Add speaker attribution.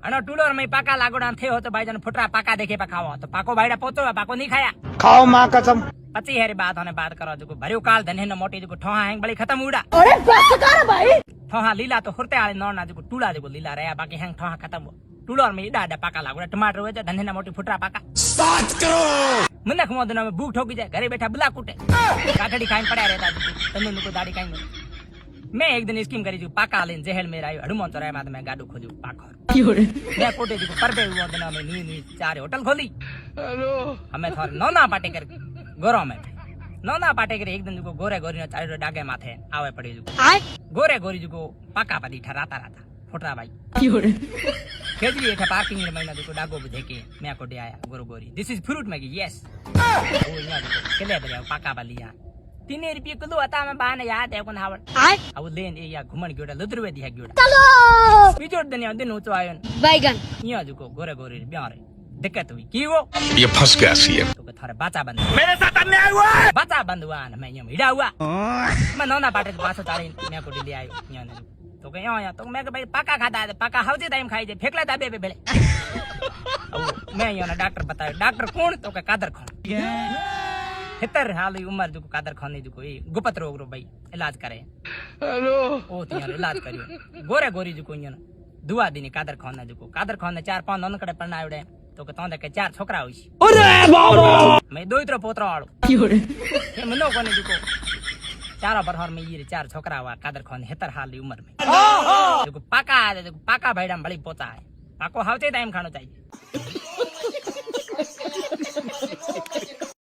Speaker 1: अनो टूलर में पाका लागोड़ा थे हो तो भाई जन फुटरा पाका देखे पा खाओ तो पाको भाईड़ा पोतो पाको नहीं खाया
Speaker 2: खाओ मां कसम
Speaker 1: पची हेरी बात होने बात करो जो भरियो काल धने न मोटी जो ठोहा हैंग बड़ी खत्म उड़ा
Speaker 3: अरे बस कर भाई
Speaker 1: ठोहा लीला तो हुरते आले नौना जो टूला जो लीला रहा बाकी हैंग ठोहा खत्म हो टूलर में डाडा पाका लागोड़ा टमाटर हो धने न मोटी फुटरा पाका
Speaker 2: स्टार्ट करो
Speaker 1: मनक मोदन में भूख ठोकी जाए घरे बैठा बुला कूटे काठड़ी खाई पड़ा रहता तन्नू नुको दाढ़ी खाई मैं एक दिन स्कीम करी जो पाका लेन जेहल में आयो हडुमन चोराय मात मैं गाडू खोजू पाखर मैं कोटे जो परबे हुआ दिन में नी चार होटल खोली हेलो हमें थोर नौना पाटे कर गोरो में नौना पाटे कर एक दिन जो गोरे गोरी न चार डागे माथे आवे पड़ी जो गोरे गोरी जो पाका पदी ठराता रहता फुटरा भाई खेजली एठा पार्किंग में महीना जो डागो बुझे के मैं कोटे आया गोरो गोरी दिस इज फ्रूट में यस ओ या केले बरे पाका बलिया 3 रुपये किलो आता मैं बाने याद है कोन हावड़ अब लेन ए या घुमन गयोडा लुदरवे दिया गयोडा
Speaker 3: चलो
Speaker 1: बिजोड़ दिन दिन ऊंचो आयो
Speaker 3: बैगन
Speaker 1: यो जुको गोरे गोरे ब्यारे दिक्कत हुई की वो
Speaker 2: ये फंस गया सीएम
Speaker 1: तो थारे बाचा बंद मेरे साथ अन्याय हुआ बाचा बंद हुआ न मैं यो हिड़ा हुआ मैं नौना पाटे पास तारे मैं को ले आयो यो ने तो के यो या तो मैं के भाई पाका खाता है पाका हाउजे टाइम खाई जे फेकला दाबे पे बेले मैं यो ना डॉक्टर बतायो डॉक्टर कौन तो के कादर खान हितर हाल उम्र जो कादर खाने जो कोई गुप्त रोग रो भाई इलाज करे हेलो ओ तियार इलाज करियो गोरे गोरी जो कोई न दुआ दिनी कादर खाना जो कादर खाने 4-5 नन कड़े पड़ना आवड़े तो के तोंदे के 4 छोकरा होई अरे बाबा मैं दो इतरो पोतरो आड़ो ये मनो कोने जो चारा बरहर में ये 4 छोकरा हुआ कादर खाने हितर हाल उम्र में जो पाका भाईडा बड़ी पोता है पाको हाउते टाइम खानो चाहिए